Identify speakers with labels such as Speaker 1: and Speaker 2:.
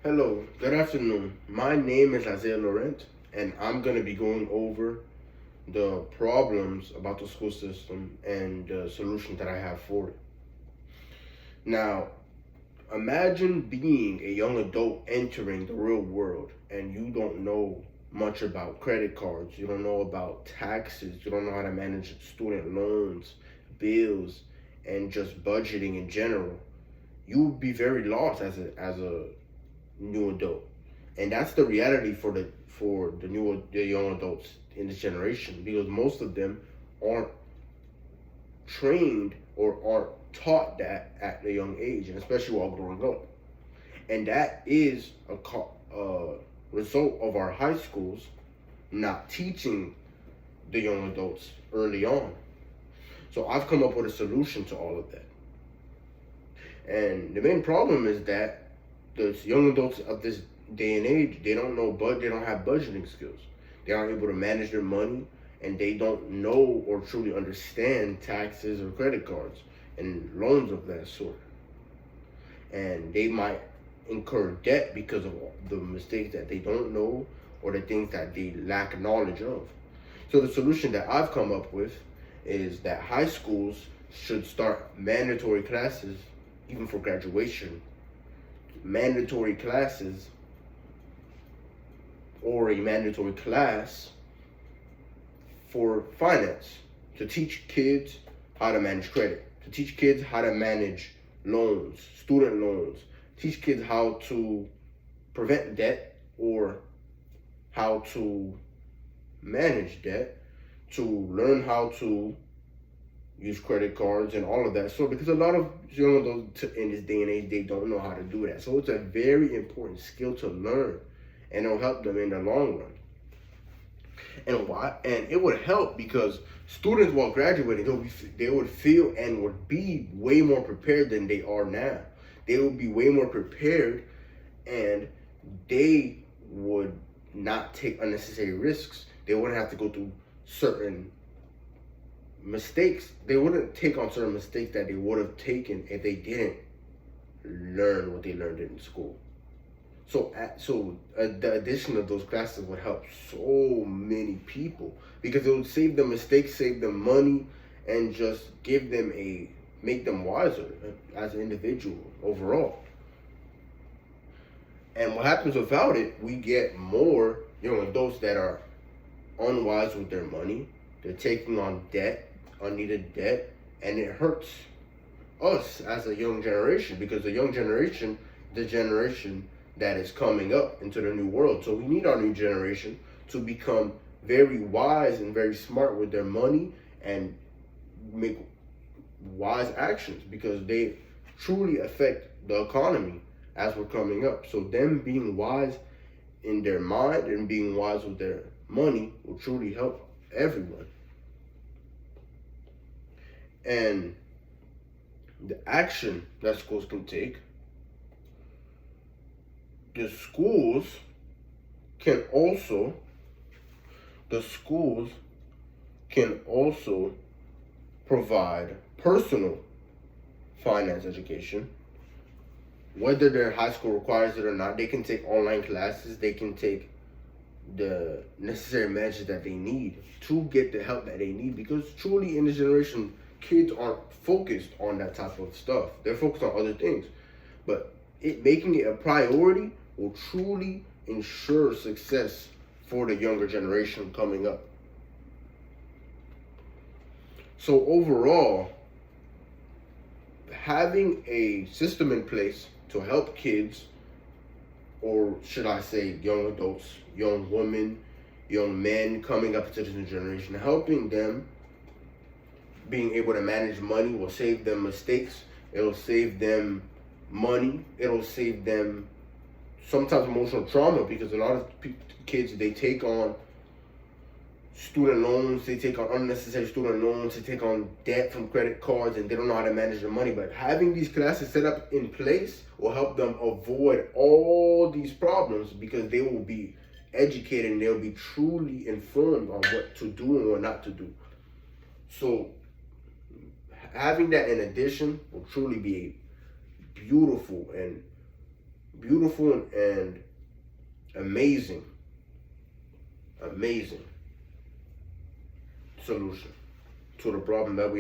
Speaker 1: Hello, good afternoon. My name is Isaiah Laurent, and I'm going to be going over the problems about the school system and the solution that I have for it. Now, imagine being a young adult entering the real world and you don't know much about credit cards, you don't know about taxes, you don't know how to manage student loans, bills, and just budgeting in general. You would be very lost as a new adult, and that's the reality for the young adults in this generation, because most of them aren't trained or aren't taught that at a young age, and especially while growing up. And that is a result of our high schools not teaching the young adults early on. So I've come up with a solution to all of that. And the main problem is that the young adults of this day and age, they don't have budgeting skills. They aren't able to manage their money, and they don't know or truly understand taxes or credit cards and loans of that sort. And they might incur debt because of the mistakes that they don't know or the things that they lack knowledge of. So the solution that I've come up with is that high schools should start mandatory classes, even for graduation, mandatory classes or a mandatory class for finance, to teach kids how to manage credit, to teach kids how to manage loans, student loans, teach kids how to prevent debt or how to manage debt, to learn how to use credit cards and all of that. So because a lot of young adults in this day and age, they don't know how to do that. So it's a very important skill to learn, and it'll help them in the long run. And why? And it would help because students, while graduating, they would feel and would be way more prepared than they are now. They would be way more prepared, and they would not take unnecessary risks. They wouldn't have to go through certain mistakes. They wouldn't take on certain mistakes that they would have taken if they didn't learn what they learned in school. So the addition of those classes would help so many people, because it would save them mistakes, save them money, and just make them wiser as an individual overall. And what happens without it, we get more young adults that are unwise with their money. They're taking on debt, unneeded debt, and it hurts us as a young generation, because the generation that is coming up into the new world. So we need our new generation to become very wise and very smart with their money and make wise actions, because they truly affect the economy as we're coming up. So them being wise in their mind and being wise with their money will truly help everyone. And the action that schools can take, the schools can also the schools can also provide personal finance education. Whether their high school requires it or not, they can take online classes, they can take the necessary measures that they need to get the help that they need, because truly in this generation, kids aren't focused on that type of stuff. They're focused on other things. But making it a priority will truly ensure success for the younger generation coming up. So overall, having a system in place to help kids, or should I say young adults, young women, young men coming up into this new generation, helping them being able to manage money will save them mistakes. It'll save them money. It'll save them sometimes emotional trauma, because a lot of kids, they take on student loans, they take on unnecessary student loans, they take on debt from credit cards, and they don't know how to manage their money. But having these classes set up in place will help them avoid all these problems, because they will be educated and they'll be truly informed on what to do and what not to do. So having that in addition will truly be a beautiful beautiful and amazing solution to the problem that we